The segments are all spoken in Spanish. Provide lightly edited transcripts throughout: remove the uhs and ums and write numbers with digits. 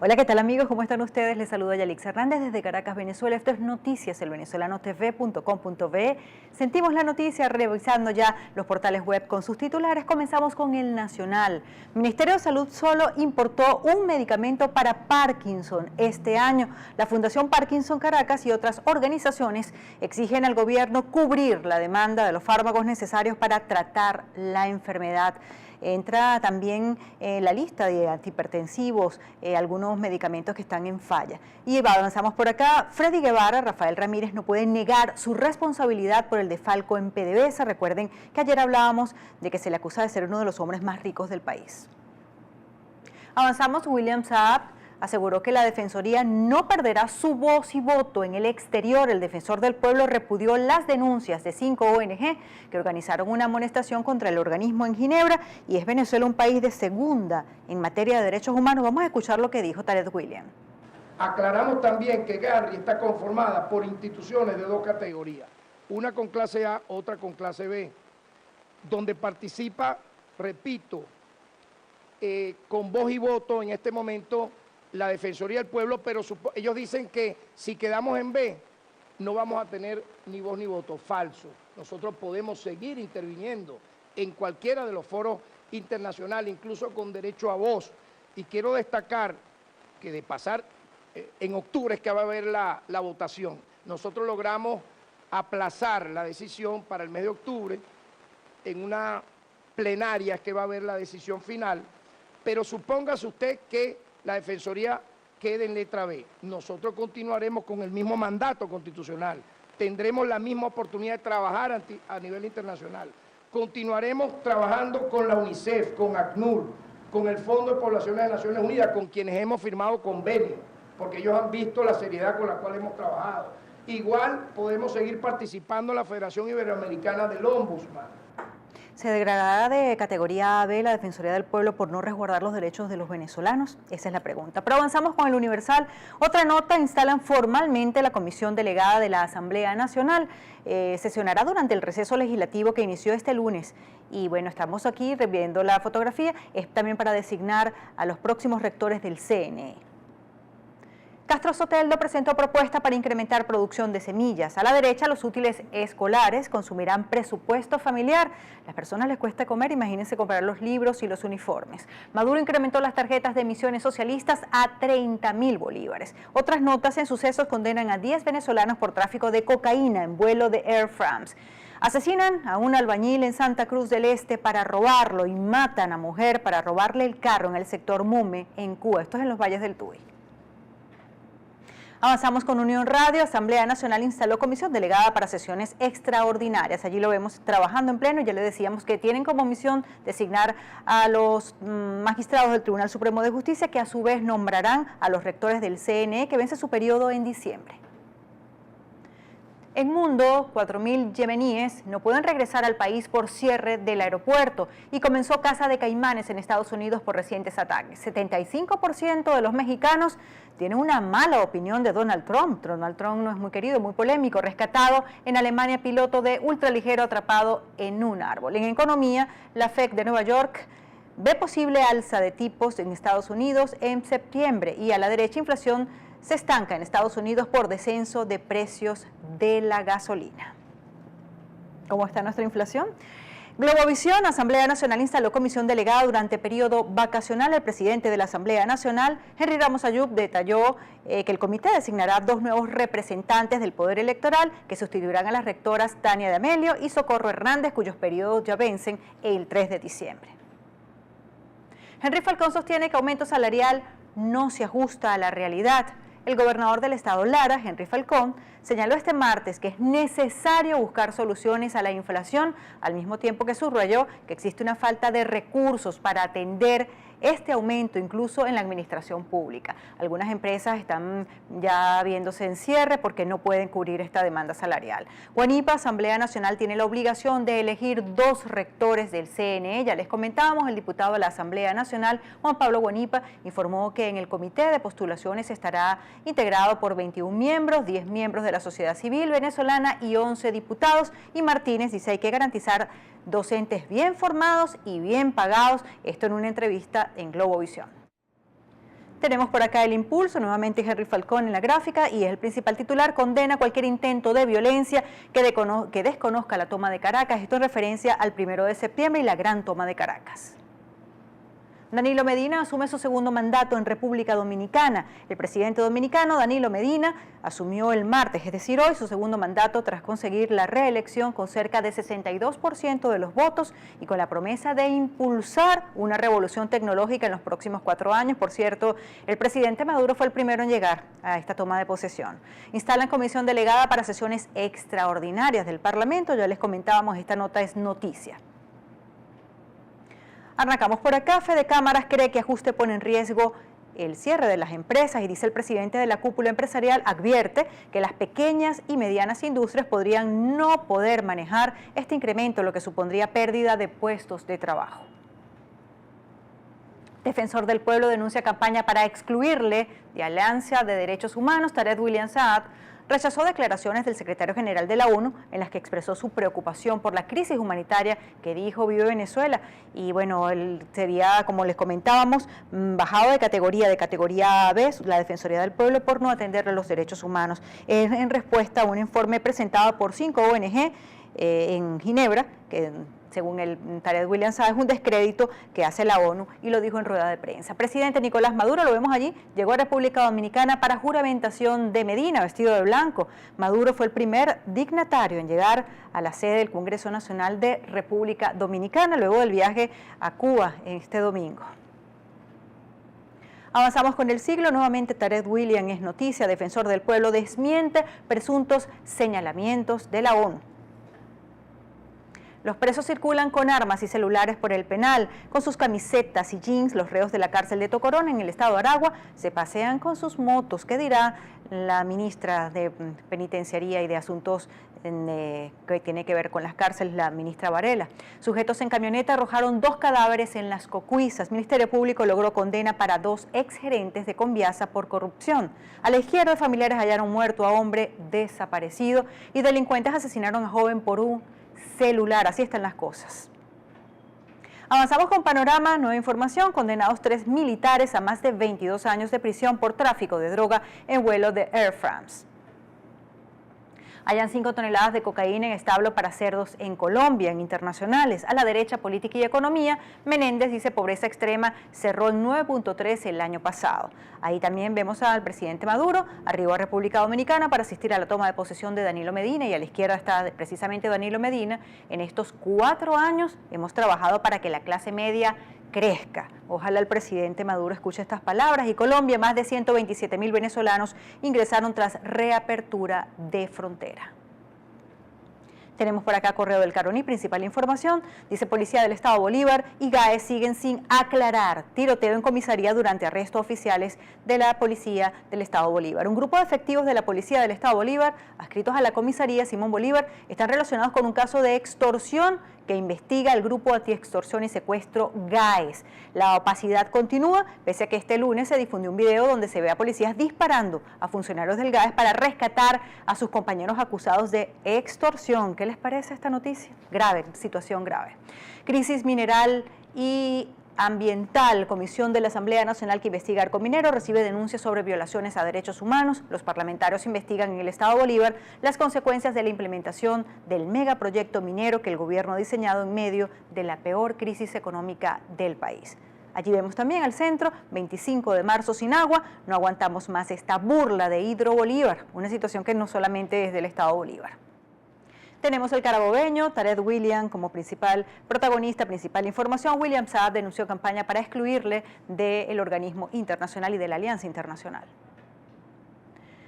Hola, ¿qué tal amigos? ¿Cómo están ustedes? Les saluda Yalix Hernández desde Caracas, Venezuela. Esto es Noticias, elvenezolanotv.com.be. Sentimos la noticia revisando ya los portales web con sus titulares. Comenzamos con El Nacional. Ministerio de Salud solo importó un medicamento para Parkinson este año. La Fundación Parkinson Caracas y otras organizaciones exigen al gobierno cubrir la demanda de los fármacos necesarios para tratar la enfermedad. Entra también la lista de antihipertensivos, algunos medicamentos que están en falla. Y avanzamos por acá. Freddy Guevara, Rafael Ramírez no puede negar su responsabilidad por el desfalco en PDVSA. Recuerden que ayer hablábamos de que se le acusa de ser uno de los hombres más ricos del país. Avanzamos. William Saab aseguró que la Defensoría no perderá su voz y voto en el exterior. El defensor del pueblo repudió las denuncias de 5 ONG que organizaron una amonestación contra el organismo en Ginebra, y es Venezuela un país de segunda en materia de derechos humanos. Vamos a escuchar lo que dijo Tarek William. Aclaramos también que Garri está conformada por instituciones de dos categorías, una con clase A, otra con clase B, donde participa, repito, con voz y voto en este momento la Defensoría del Pueblo, pero ellos dicen que si quedamos en B no vamos a tener ni voz ni voto. Falso. Nosotros podemos seguir interviniendo en cualquiera de los foros internacionales, incluso con derecho a voz. Y quiero destacar que de pasar en octubre es que va a haber la votación. Nosotros logramos aplazar la decisión para el mes de octubre, en una plenaria que va a haber la decisión final, pero supóngase usted que la Defensoría quede en letra B. Nosotros continuaremos con el mismo mandato constitucional, tendremos la misma oportunidad de trabajar a nivel internacional, continuaremos trabajando con la UNICEF, con ACNUR, con el Fondo de Poblaciones de Naciones Unidas, con quienes hemos firmado convenios, porque ellos han visto la seriedad con la cual hemos trabajado. Igual podemos seguir participando en la Federación Iberoamericana del Ombudsman. ¿Se degradará de categoría AB la Defensoría del Pueblo por no resguardar los derechos de los venezolanos? Esa es la pregunta. Pero avanzamos con el Universal. Otra nota: instalan formalmente la comisión delegada de la Asamblea Nacional. Sesionará durante el receso legislativo que inició este lunes. Y bueno, estamos aquí reviendo la fotografía. Es también para designar a los próximos rectores del CNE. Castro Soteldo presentó propuesta para incrementar producción de semillas. A la derecha, los útiles escolares consumirán presupuesto familiar. A las personas les cuesta comer, imagínense comprar los libros y los uniformes. Maduro incrementó las tarjetas de emisiones socialistas a 30.000 bolívares. Otras notas en Sucesos condenan a 10 venezolanos por tráfico de cocaína en vuelo de Air France. Asesinan a un albañil en Santa Cruz del Este para robarlo y matan a mujer para robarle el carro en el sector Mume, en Cuba. Esto es en los valles del Tuy. Avanzamos con Unión Radio. Asamblea Nacional instaló comisión delegada para sesiones extraordinarias. Allí lo vemos trabajando en pleno. Ya le decíamos que tienen como misión designar a los magistrados del Tribunal Supremo de Justicia, que a su vez nombrarán a los rectores del CNE, que vence su periodo en diciembre. En Mundo, 4.000 yemeníes no pueden regresar al país por cierre del aeropuerto, y comenzó caza de caimanes en Estados Unidos por recientes ataques. 75% de los mexicanos tienen una mala opinión de Donald Trump. Donald Trump no es muy querido, muy polémico. Rescatado en Alemania piloto de ultraligero atrapado en un árbol. En economía, la FED de Nueva York ve posible alza de tipos en Estados Unidos en septiembre, y a la derecha, inflación se estanca en Estados Unidos por descenso de precios de la gasolina. ¿Cómo está nuestra inflación? Globovisión. Asamblea Nacional instaló comisión delegada durante periodo vacacional. El presidente de la Asamblea Nacional, Henry Ramos Ayub, detalló que el comité designará 2 nuevos representantes del Poder Electoral que sustituirán a las rectoras Tania de Amelio y Socorro Hernández, cuyos periodos ya vencen el 3 de diciembre. Henry Falcón sostiene que aumento salarial no se ajusta a la realidad. El gobernador del estado Lara, Henry Falcón, señaló este martes que es necesario buscar soluciones a la inflación, al mismo tiempo que subrayó que existe una falta de recursos para atender este aumento, incluso en la administración pública. Algunas empresas están ya viéndose en cierre porque no pueden cubrir esta demanda salarial. Guanipa, Asamblea Nacional, tiene la obligación de elegir 2 rectores del CNE. Ya les comentábamos, el diputado de la Asamblea Nacional, Juan Pablo Guanipa, informó que en el comité de postulaciones estará integrado por 21 miembros, 10 miembros de la sociedad civil venezolana y 11 diputados. Y Martínez dice: hay que garantizar docentes bien formados y bien pagados. Esto en una entrevista en Globovisión. Tenemos por acá El Impulso, nuevamente Henry Falcón en la gráfica, y es el principal titular: condena cualquier intento de violencia que desconozca la toma de Caracas. Esto en referencia al 1 de septiembre y la gran toma de Caracas. Danilo Medina asume su segundo mandato en República Dominicana. El presidente dominicano, Danilo Medina, asumió el martes, es decir, hoy, su segundo mandato tras conseguir la reelección con cerca de 62% de los votos y con la promesa de impulsar una revolución tecnológica en los próximos 4 años. Por cierto, el presidente Maduro fue el primero en llegar a esta toma de posesión. Instalan comisión delegada para sesiones extraordinarias del Parlamento. Ya les comentábamos, esta nota es noticia. Arrancamos por acá. Fede Cámaras cree que ajuste pone en riesgo el cierre de las empresas y dice el presidente de la cúpula empresarial, advierte que las pequeñas y medianas industrias podrían no poder manejar este incremento, lo que supondría pérdida de puestos de trabajo. Defensor del Pueblo denuncia campaña para excluirle de Alianza de Derechos Humanos. Tarek William Saad rechazó declaraciones del secretario general de la ONU en las que expresó su preocupación por la crisis humanitaria que dijo vive Venezuela. Y bueno, él sería, como les comentábamos, bajado de categoría B, la Defensoría del Pueblo, por no atender los derechos humanos. En respuesta a un informe presentado por 5 ONG en Ginebra, que según el Tarek William Saad es un descrédito que hace la ONU, y lo dijo en rueda de prensa. Presidente Nicolás Maduro, lo vemos allí, llegó a República Dominicana para juramentación de Medina, vestido de blanco. Maduro fue el primer dignatario en llegar a la sede del Congreso Nacional de República Dominicana, luego del viaje a Cuba este domingo. Avanzamos con El Siglo. Nuevamente Tarek William es noticia. Defensor del Pueblo desmiente presuntos señalamientos de la ONU. Los presos circulan con armas y celulares por el penal. Con sus camisetas y jeans, los reos de la cárcel de Tocorón, en el estado de Aragua, se pasean con sus motos. ¿Qué dirá la ministra de Penitenciaría y de Asuntos que tiene que ver con las cárceles, la ministra Varela? Sujetos en camioneta arrojaron 2 cadáveres en Las Cocuizas. Ministerio Público logró condena para 2 exgerentes de Conviasa por corrupción. A la izquierda, familiares hallaron muerto a hombre desaparecido y delincuentes asesinaron a joven por un celular. Así están las cosas. Avanzamos con Panorama, nueva información. Condenados 3 militares a más de 22 años de prisión por tráfico de droga en vuelo de Air France. Hallan 5 toneladas de cocaína en establo para cerdos en Colombia, en internacionales. A la derecha, política y economía, Menéndez dice pobreza extrema cerró en 9.3 el año pasado. Ahí también vemos al presidente Maduro, arribó a República Dominicana para asistir a la toma de posesión de Danilo Medina, y a la izquierda está precisamente Danilo Medina. En estos 4 años hemos trabajado para que la clase media crezca. Ojalá el presidente Maduro escuche estas palabras. Y Colombia, más de 127.000 venezolanos ingresaron tras reapertura de frontera. Tenemos por acá Correo del Caroní, principal información. Dice Policía del Estado Bolívar y GAES siguen sin aclarar tiroteo en comisaría durante arrestos oficiales de la Policía del Estado Bolívar. Un grupo de efectivos de la Policía del Estado Bolívar, adscritos a la comisaría Simón Bolívar, están relacionados con un caso de extorsión que investiga el Grupo Antiextorsión y Secuestro GAES. La opacidad continúa, pese a que este lunes se difundió un video donde se ve a policías disparando a funcionarios del GAES para rescatar a sus compañeros acusados de extorsión. ¿Qué les parece esta noticia? Grave, situación grave. Crisis mineral y ambiental. Comisión de la Asamblea Nacional que investiga Arcominero recibe denuncias sobre violaciones a derechos humanos. Los parlamentarios investigan en el Estado Bolívar las consecuencias de la implementación del megaproyecto minero que el gobierno ha diseñado en medio de la peor crisis económica del país. Allí vemos también al centro, 25 de marzo sin agua, no aguantamos más esta burla de Hidro Bolívar, una situación que no solamente es del Estado Bolívar. Tenemos el carabobeño, Tarek William como principal protagonista, principal información. William Saad denunció campaña para excluirle del organismo internacional y de la Alianza Internacional.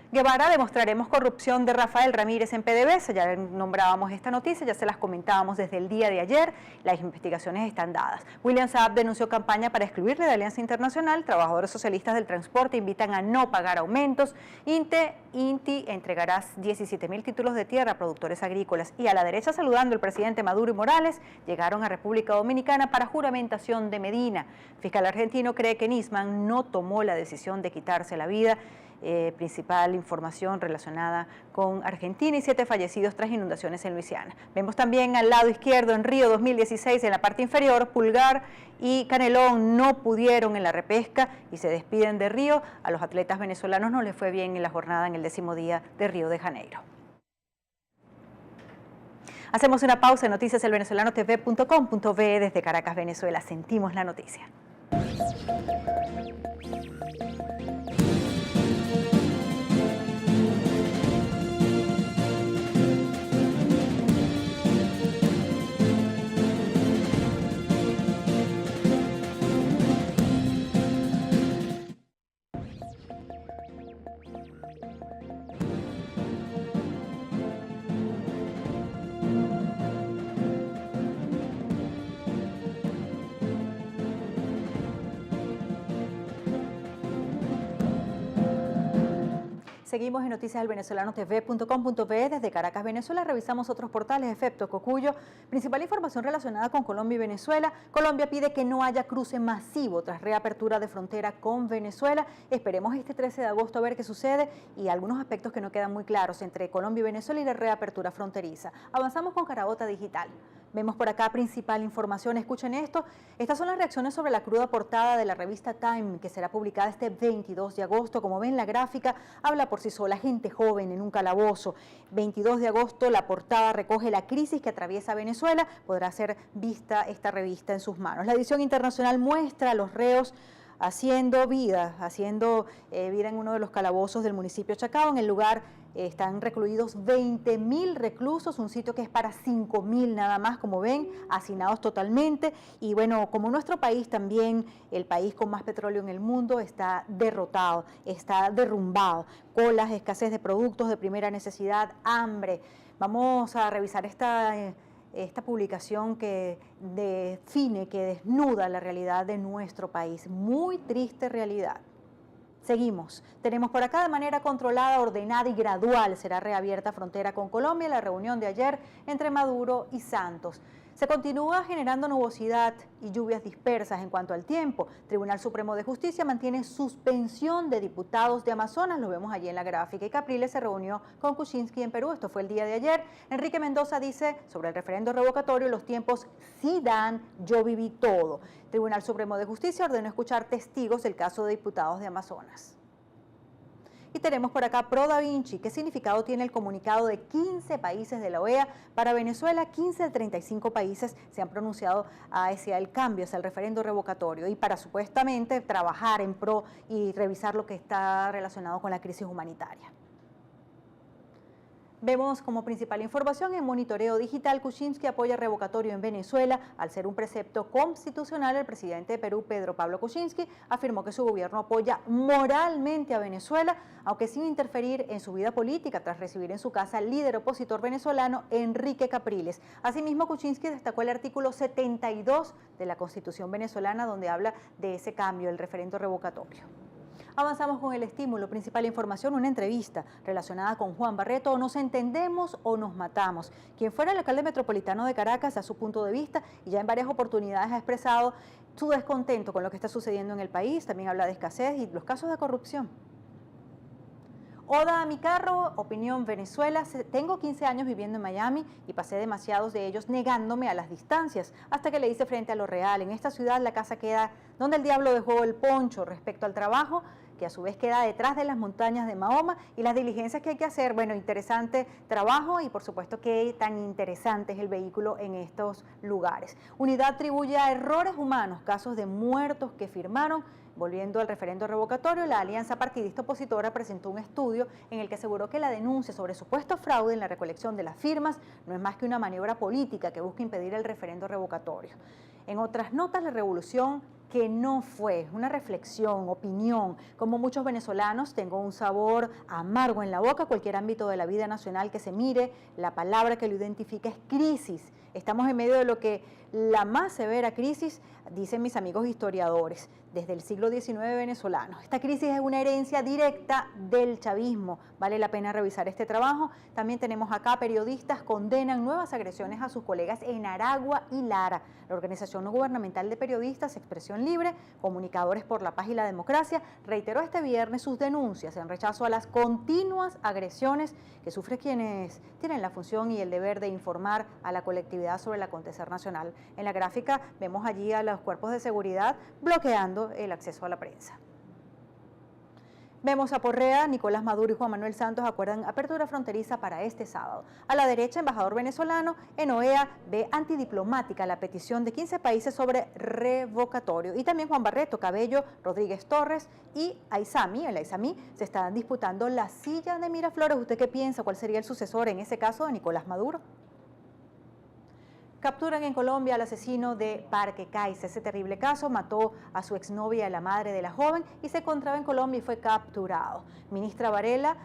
Guevara, demostraremos corrupción de Rafael Ramírez en PDVSA. Ya nombrábamos esta noticia, ya se las comentábamos desde el día de ayer. Las investigaciones están dadas. William Saab denunció campaña para excluirle de Alianza Internacional. Trabajadores socialistas del transporte invitan a no pagar aumentos. INTI entregará 17.000 títulos de tierra a productores agrícolas. Y a la derecha, saludando el presidente Maduro y Morales, llegaron a República Dominicana para juramentación de Medina. Fiscal argentino cree que Nisman no tomó la decisión de quitarse la vida principal información relacionada con Argentina y 7 fallecidos tras inundaciones en Luisiana. Vemos también al lado izquierdo en Río 2016, en la parte inferior, Pulgar y Canelón no pudieron en la repesca y se despiden de Río. A los atletas venezolanos no les fue bien en la jornada en el 10º día de Río de Janeiro. Hacemos una pausa en noticiaselvenezolanotv.com.be desde Caracas, Venezuela. Sentimos la noticia. Seguimos en noticiaselvenezolanotv.com.be desde Caracas, Venezuela. Revisamos otros portales, excepto Cocuyo. Principal información relacionada con Colombia y Venezuela. Colombia pide que no haya cruce masivo tras reapertura de frontera con Venezuela. Esperemos este 13 de agosto a ver qué sucede y algunos aspectos que no quedan muy claros entre Colombia y Venezuela y la reapertura fronteriza. Avanzamos con Carabota Digital. Vemos por acá principal información, escuchen esto. Estas son las reacciones sobre la cruda portada de la revista Time, que será publicada este 22 de agosto. Como ven, la gráfica habla por sí sola, gente joven en un calabozo. 22 de agosto, la portada recoge la crisis que atraviesa Venezuela. Podrá ser vista esta revista en sus manos. La edición internacional muestra a los reos haciendo vida en uno de los calabozos del municipio Chacao. En el lugar están recluidos 20.000 reclusos, un sitio que es para 5.000 nada más, como ven, hacinados totalmente. Y bueno, como nuestro país también, el país con más petróleo en el mundo, está derrotado, está derrumbado. Colas, escasez de productos de primera necesidad, hambre. Vamos a revisar esta publicación que define, que desnuda la realidad de nuestro país. Muy triste realidad. Seguimos. Tenemos por acá de manera controlada, ordenada y gradual será reabierta frontera con Colombia. La reunión de ayer entre Maduro y Santos. Se continúa generando nubosidad y lluvias dispersas en cuanto al tiempo. Tribunal Supremo de Justicia mantiene suspensión de diputados de Amazonas, lo vemos allí en la gráfica. Y Capriles se reunió con Kuczynski en Perú, esto fue el día de ayer. Enrique Mendoza dice sobre el referendo revocatorio, los tiempos sí dan, yo viví todo. Tribunal Supremo de Justicia ordenó escuchar testigos del caso de diputados de Amazonas. Y tenemos por acá Pro Da Vinci. ¿Qué significado tiene el comunicado de 15 países de la OEA para Venezuela? 15 de 35 países se han pronunciado hacia el cambio, hacia el referendo revocatorio y para supuestamente trabajar en pro y revisar lo que está relacionado con la crisis humanitaria. Vemos como principal información en Monitoreo Digital, Kuczynski apoya revocatorio en Venezuela. Al ser un precepto constitucional, el presidente de Perú, Pedro Pablo Kuczynski, afirmó que su gobierno apoya moralmente a Venezuela, aunque sin interferir en su vida política, tras recibir en su casa al líder opositor venezolano, Enrique Capriles. Asimismo, Kuczynski destacó el artículo 72 de la Constitución venezolana, donde habla de ese cambio, el referendo revocatorio. Avanzamos con el estímulo, principal información, una entrevista relacionada con Juan Barreto, o nos entendemos o nos matamos. Quien fuera el alcalde metropolitano de Caracas da su punto de vista y ya en varias oportunidades ha expresado su descontento con lo que está sucediendo en el país, también habla de escasez y los casos de corrupción. Oda a mi carro, opinión Venezuela. Tengo 15 años viviendo en Miami y pasé demasiados de ellos negándome a las distancias hasta que le hice frente a lo real. En esta ciudad la casa queda donde el diablo dejó el poncho. Respecto al trabajo, que a su vez queda detrás de las montañas de Mahoma y las diligencias que hay que hacer. Bueno, interesante trabajo y por supuesto que tan interesante es el vehículo en estos lugares. Unidad atribuye a errores humanos casos de muertos que firmaron. Volviendo al referendo revocatorio, la alianza partidista opositora presentó un estudio en el que aseguró que la denuncia sobre supuesto fraude en la recolección de las firmas no es más que una maniobra política que busca impedir el referendo revocatorio. En otras notas, la revolución que no fue, una reflexión, opinión. Como muchos venezolanos, tengo un sabor amargo en la boca. Cualquier ámbito de la vida nacional que se mire, la palabra que lo identifica es crisis. Estamos en medio de lo que la más severa crisis dicen mis amigos historiadores, desde el siglo XIX venezolano. Esta crisis es una herencia directa del chavismo. Vale la pena revisar este trabajo. También tenemos acá periodistas condenan nuevas agresiones a sus colegas en Aragua y Lara. La Organización No Gubernamental de Periodistas Expresión Libre, Comunicadores por la Paz y la Democracia, reiteró este viernes sus denuncias en rechazo a las continuas agresiones que sufren quienes tienen la función y el deber de informar a la colectividad sobre el acontecer nacional. En la gráfica vemos allí a los cuerpos de seguridad bloqueando el acceso a la prensa. Vemos a Porrea, Nicolás Maduro y Juan Manuel Santos acuerdan apertura fronteriza para este sábado. A la derecha, embajador venezolano en OEA ve antidiplomática la petición de 15 países sobre revocatorio. Y también Juan Barreto, Cabello, Rodríguez Torres y Aizami, el Aizami, se están disputando la silla de Miraflores. ¿Usted qué piensa? ¿Cuál sería el sucesor en ese caso de Nicolás Maduro? Capturan en Colombia al asesino de Parque Caiza. Ese terrible caso mató a su exnovia, la madre de la joven, y se encontraba en Colombia y fue capturado. Ministra Varela,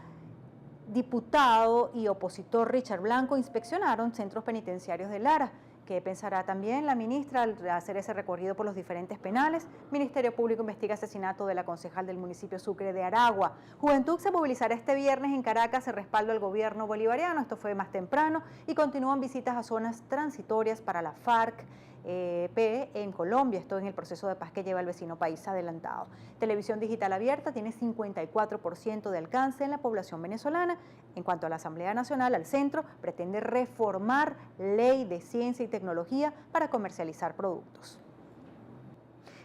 diputado y opositor Richard Blanco inspeccionaron centros penitenciarios de Lara. ¿Qué pensará también la ministra al hacer ese recorrido por los diferentes penales? Ministerio Público investiga asesinato de la concejal del municipio Sucre de Aragua. Juventud se movilizará este viernes en Caracas en respaldo al gobierno bolivariano. Esto fue más temprano y continúan visitas a zonas transitorias para la FARC en Colombia, esto en el proceso de paz que lleva el vecino país adelantado. Televisión digital abierta tiene 54% de alcance en la población venezolana. En cuanto a la Asamblea Nacional, al centro pretende reformar ley de ciencia y tecnología para comercializar productos.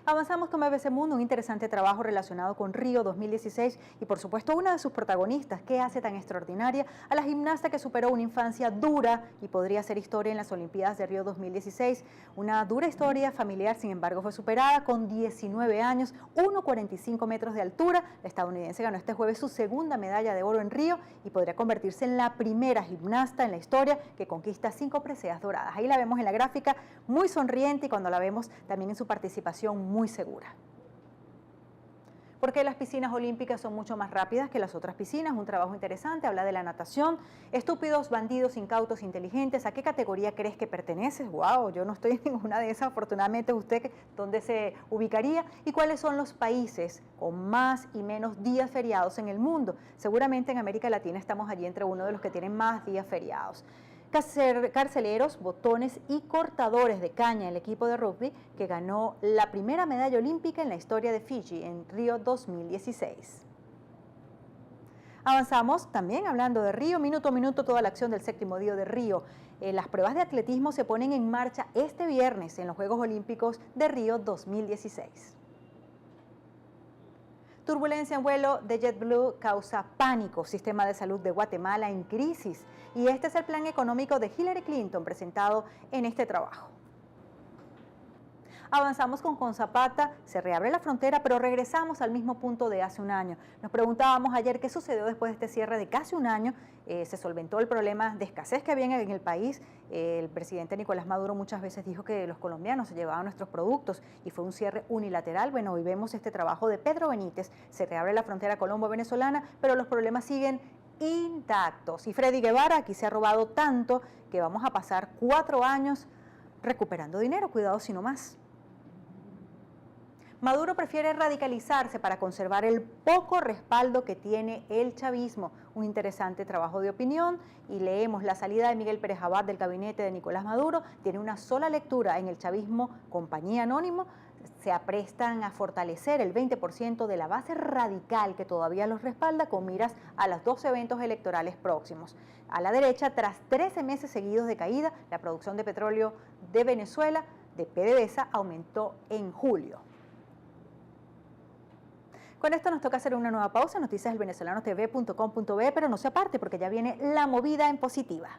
Avanzamos con BBC Mundo, un interesante trabajo relacionado con Río 2016 y por supuesto una de sus protagonistas. ¿Qué hace tan extraordinaria a la gimnasta que superó una infancia dura y podría ser historia en las Olimpiadas de Río 2016? Una dura historia familiar, sin embargo, fue superada con 19 años, 1,45 metros de altura. La estadounidense ganó este jueves su segunda medalla de oro en Río y podría convertirse en la primera gimnasta en la historia que conquista 5 preseas doradas. Ahí la vemos en la gráfica, muy sonriente, y cuando la vemos también en su participación muy segura. Porque las piscinas olímpicas son mucho más rápidas que las otras piscinas. Un trabajo interesante, habla de la natación. Estúpidos, bandidos, incautos, inteligentes. ¿A qué categoría crees que perteneces? Wow, yo no estoy en ninguna de esas. Afortunadamente, ¿usted dónde se ubicaría? ¿Y cuáles son los países con más y menos días feriados en el mundo? Seguramente en América Latina estamos allí entre uno de los que tienen más días feriados. Carceleros, botones y cortadores de caña, el equipo de rugby que ganó la primera medalla olímpica en la historia de Fiji en Río 2016. Avanzamos también hablando de Río, minuto a minuto toda la acción del séptimo día de Río. Las pruebas de atletismo se ponen en marcha este viernes en los Juegos Olímpicos de Río 2016. Turbulencia en vuelo de JetBlue causa pánico. Sistema de salud de Guatemala en crisis. Y este es el plan económico de Hillary Clinton presentado en este trabajo. Avanzamos con Zapata, se reabre la frontera, pero regresamos al mismo punto de hace un año. Nos preguntábamos ayer qué sucedió después de este cierre de casi un año. Se solventó el problema de escasez que había en el país. El presidente Nicolás Maduro muchas veces dijo que los colombianos se llevaban nuestros productos y fue un cierre unilateral. Bueno, hoy vemos este trabajo de Pedro Benítez. Se reabre la frontera colombo-venezolana, pero los problemas siguen intactos. Y Freddy Guevara, aquí se ha robado tanto que vamos a pasar 4 años recuperando dinero. Cuidado si no más. Maduro prefiere radicalizarse para conservar el poco respaldo que tiene el chavismo. Un interesante trabajo de opinión y leemos la salida de Miguel Pérez Abad del gabinete de Nicolás Maduro. Tiene una sola lectura en el chavismo, compañía anónimo. Se aprestan a fortalecer el 20% de la base radical que todavía los respalda con miras a los 2 eventos electorales próximos. A la derecha, tras 13 meses seguidos de caída, la producción de petróleo de Venezuela, de PDVSA, aumentó en julio. Con esto nos toca hacer una nueva pausa, noticias del venezolano.tv.com.be, pero no se aparte porque ya viene la movida en positiva.